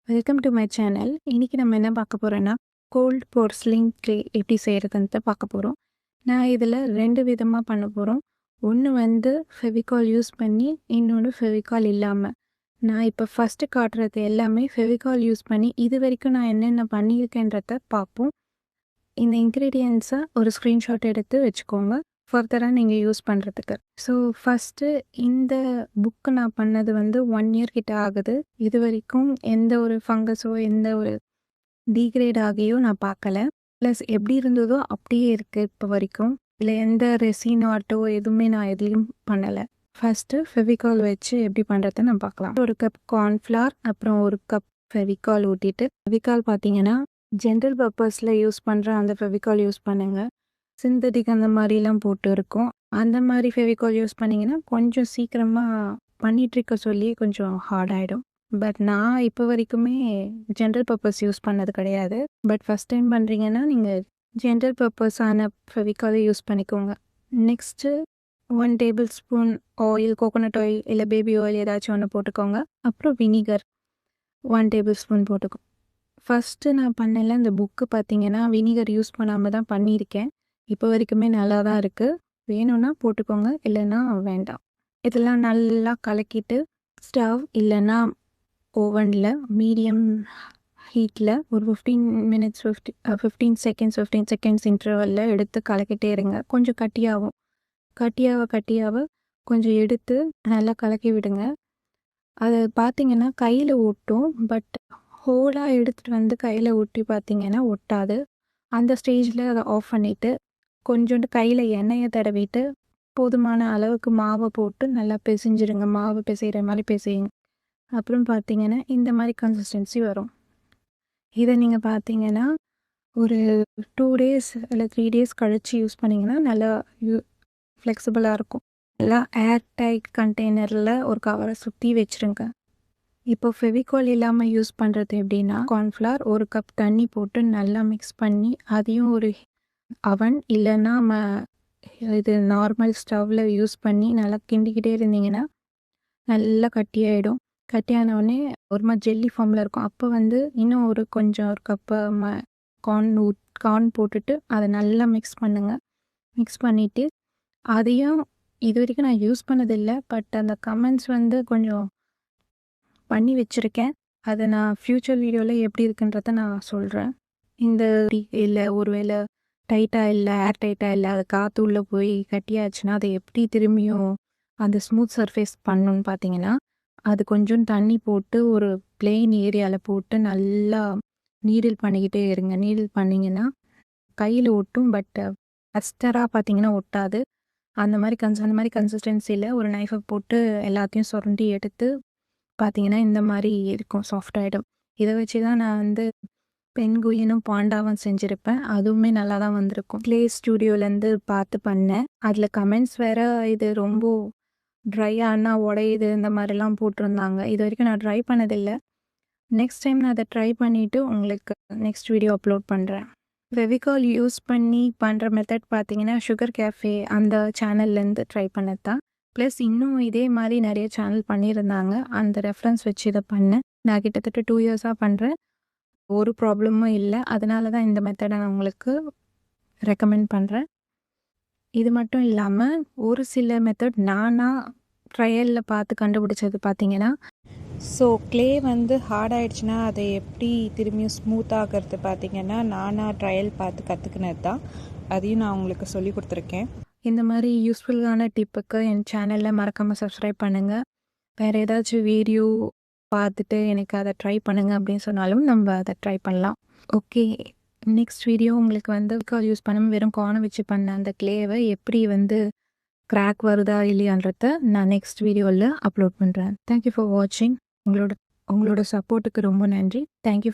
Welcome to my channel. இன்னைக்கு நம்ம என்ன பார்க்க போறோம்னா, கோல்ட் போர்ஸ்லின் க்ளே எப்படி செய்கிறதுன்ட்டு பார்க்க போகிறோம். நான் இதில் 2 விதமாக பண்ண போகிறோம். ஒன்று வந்து ஃபெவிகால் யூஸ் பண்ணி, இன்னொன்று ஃபெவிகால் இல்லாமல். நான் இப்போ ஃபஸ்ட்டு காட்டுறது எல்லாமே ஃபெவிகால் யூஸ் பண்ணி, இது வரைக்கும் நான் என்னென்ன பண்ணியிருக்கேன்றத பார்ப்போம். இந்த இன்க்ரீடியன்ட்ஸை ஒரு ஸ்க்ரீன்ஷாட் எடுத்து வச்சுக்கோங்க, ஃபர்தராக நீங்கள் யூஸ் பண்ணுறதுக்கு. ஸோ ஃபஸ்ட்டு இந்த புக்கு நான் பண்ணது வந்து 1 இயர் கிட்ட ஆகுது. இது வரைக்கும் எந்த ஒரு ஃபங்கஸோ எந்த ஒரு டீக்ரேட் ஆகியோ நான் பார்க்கல. ப்ளஸ் எப்படி இருந்ததோ அப்படியே இருக்குது இப்போ வரைக்கும். இல்லை எந்த ரெசின் ஆர்ட்டோ எதுவுமே நான் எதுலேயும் பண்ணலை. ஃபஸ்ட்டு ஃபெவிகால் வச்சு எப்படி பண்ணுறதுன்னு நான் பார்க்கலாம். ஒரு கப் கார்ன்ஃப்ளவர், அப்புறம் ஒரு கப் ஃபெவிகால் ஊற்றிட்டு, ஃபெவிகால் பார்த்தீங்கன்னா ஜென்ரல் பர்பஸில் யூஸ் பண்ணுற அந்த ஃபெவிகால் யூஸ் பண்ணுங்கள். சிந்தட்டிக் அந்த மாதிரிலாம் போட்டு இருக்கும். அந்த மாதிரி ஃபெவிகால் யூஸ் பண்ணிங்கன்னா கொஞ்சம் சீக்கிரமாக பண்ணிகிட்ருக்க சொல்லி கொஞ்சம் ஹார்ட் ஆகிடும். பட் நான் இப்போ வரைக்குமே ஜென்ரல் பர்பஸ் யூஸ் பண்ணது கிடையாது. பட் ஃபஸ்ட் டைம் பண்ணுறீங்கன்னா நீங்கள் ஜென்ரல் பர்பஸான ஃபெவிகாலை யூஸ் பண்ணிக்கோங்க. Next 1 table spoon oil, coconut oil இல்லை பேபி ஆயில் ஏதாச்சும் ஒன்று போட்டுக்கோங்க. அப்புறம் வினிகர் 1 டேபிள் ஸ்பூன் போட்டுக்கோங்க. ஃபஸ்ட்டு நான் பண்ணல இந்த புக்கு பார்த்தீங்கன்னா வினிகர் யூஸ் பண்ணாமல் தான் பண்ணியிருக்கேன். இப்போ வரைக்குமே நல்லா தான் இருக்குது. வேணும்னா போட்டுக்கோங்க, இல்லைன்னா வேண்டாம். இதெல்லாம் நல்லா கலக்கிட்டு ஸ்டவ் இல்லைன்னா ஓவனில் மீடியம் ஹீட்டில் ஒரு 15 செகண்ட்ஸ் இன்டர்வலில் எடுத்து கலக்கிட்டே இருங்க. கொஞ்சம் கட்டியாக கொஞ்சம் எடுத்து நல்லா கலக்கி விடுங்க. அது பார்த்தீங்கன்னா கையில் ஒட்டும். பட் ஹோலாக எடுத்துகிட்டு வந்து கையில் ஒட்டி பார்த்தீங்கன்னா ஒட்டாது. அந்த ஸ்டேஜில் அதை ஆஃப் பண்ணிவிட்டு கொஞ்சோண்டு கையில் எண்ணெயை தடவிட்டு போதுமான அளவுக்கு மாவை போட்டு நல்லா பிசைஞ்சிடுங்க. மாவு பிசைகிற மாதிரி பிசையுங்க. அப்புறம் பார்த்தீங்கன்னா இந்த மாதிரி கன்சிஸ்டன்சி வரும். இதை நீங்கள் பார்த்தீங்கன்னா ஒரு 2 டேஸ் இல்லை 3 டேஸ் கழித்து யூஸ் பண்ணிங்கன்னா நல்லா ஃப்ளெக்சிபிளாக இருக்கும். நல்லா ஏர் டைட் கண்டெய்னரில் ஒரு கவரை சுற்றி வச்சுருங்க. இப்போ ஃபெவிகால் இல்லாமல் யூஸ் பண்ணுறது எப்படின்னா, கார்ன்ஃப்ளவர் 1 கப் தண்ணி போட்டு நல்லா மிக்ஸ் பண்ணி அதையும் ஒரு அவன் இல்லைன்னா இது நார்மல் ஸ்டவ்வில் யூஸ் பண்ணி நல்லா கிண்டிக்கிட்டே இருந்தீங்கன்னா நல்லா கட்டியாயிடும். கட்டியானவுடனே ஒரு மாதிரி ஜெல்லி ஃபார்மில் இருக்கும். அப்போ வந்து இன்னும் ஒரு கப்பு கார்ன் போட்டுட்டு அதை நல்லா மிக்ஸ் பண்ணுங்கள். மிக்ஸ் பண்ணிவிட்டு அதையும் இது வரைக்கும் நான் யூஸ் பண்ணதில்லை. பட் அந்த கமெண்ட்ஸ் வந்து கொஞ்சம் பண்ணி வச்சுருக்கேன். அதை நான் ஃப்யூச்சர் வீடியோவில் எப்படி இருக்குன்றத நான் சொல்கிறேன். இந்த இல்லை ஒருவேளை டைட்டாக இல்லை, ஏர் டைட்டாக இல்லை, அது காற்று உள்ளே போய் கட்டியாச்சுன்னா அதை எப்படி திரும்பியும் அந்த ஸ்மூத் சர்ஃபேஸ் பண்ணணுன்னு பார்த்தீங்கன்னா, அது கொஞ்சம் தண்ணி போட்டு ஒரு பிளெயின் ஏரியாவில் போட்டு நல்லா நீடில் பண்ணிக்கிட்டே இருங்க. நீடில் பண்ணிங்கன்னா கையில் ஒட்டும். பட் அஸ்டராக பார்த்தீங்கன்னா ஒட்டாது. அந்த மாதிரி கன்சிஸ்டன்சியில் ஒரு நைஃபை போட்டு எல்லாத்தையும் சுரண்டி எடுத்து பார்த்தீங்கன்னா இந்த மாதிரி இருக்கும், சாஃப்ட் ஆகிடும். இதை வச்சு தான் நான் வந்து பென்குயினும் பாண்டாவும் செஞ்சுருப்பேன். அதுவுமே நல்லா தான் வந்திருக்கும். க்ளே ஸ்டூடியோலேருந்து பார்த்து பண்ணேன். அதில் கமெண்ட்ஸ் வேறு இது ரொம்ப ட்ரை ஆனால் உடையுது இந்த மாதிரிலாம் போட்டிருந்தாங்க. இது வரைக்கும் நான் ட்ரை பண்ணதில்லை. நெக்ஸ்ட் டைம் நான் அதை ட்ரை பண்ணிவிட்டு உங்களுக்கு நெக்ஸ்ட் வீடியோ அப்லோட் பண்ணுறேன். ஃபெவிகால் யூஸ் பண்ணி பண்ணுற மெத்தட் பார்த்தீங்கன்னா சுகர் கேஃபே அந்த சேனல்லேருந்து ட்ரை பண்ணது தான். ப்ளஸ் இன்னும் இதே மாதிரி நிறைய சேனல் பண்ணியிருந்தாங்க. அந்த ரெஃபரன்ஸ் வச்சு இதை பண்ணேன். நான் கிட்டத்தட்ட 2 இயர்ஸாக பண்ணுறேன். ஒரு ப்ராப்ளமும் இல்லை. அதனால தான் இந்த மெத்தடை நான் உங்களுக்கு ரெக்கமெண்ட் பண்ணுறேன். இது மட்டும் இல்லாமல் ஒரு சில மெத்தட் நானாக ட்ரையலில் பார்த்து கண்டுபிடிச்சது பார்த்தீங்கன்னா, ஸோ க்ளே வந்து ஹார்ட் ஆகிடுச்சுன்னா அதை எப்படி திரும்பியும் ஸ்மூத் ஆகிறது பார்த்தீங்கன்னா நானாக ட்ரையல் பார்த்து கற்றுக்கினது தான். அதையும் நான் உங்களுக்கு சொல்லி கொடுத்துருக்கேன். இந்த மாதிரி யூஸ்ஃபுல்லான டிப்புக்கு என் சேனலில் மறக்காமல் சப்ஸ்கிரைப் பண்ணுங்கள். வேறு ஏதாச்சும் வீடியோ பார்த்துட்டு எனக்கு அதை ட்ரை பண்ணுங்கள் அப்படின்னு சொன்னாலும் நம்ம அதை ட்ரை பண்ணலாம். ஓகே, நெக்ஸ்ட் வீடியோ உங்களுக்கு வந்து யூஸ் பண்ணாமல் வெறும் கார்னை வச்சு பண்ண அந்த க்ளேவை எப்படி வந்து கிராக் வருதா இல்லையான்றத நான் நெக்ஸ்ட் வீடியோவில் அப்லோட் பண்ணுறேன். தேங்க்யூ ஃபார் வாட்சிங். உங்களோட சப்போர்ட்டுக்கு ரொம்ப நன்றி. தேங்க்யூ.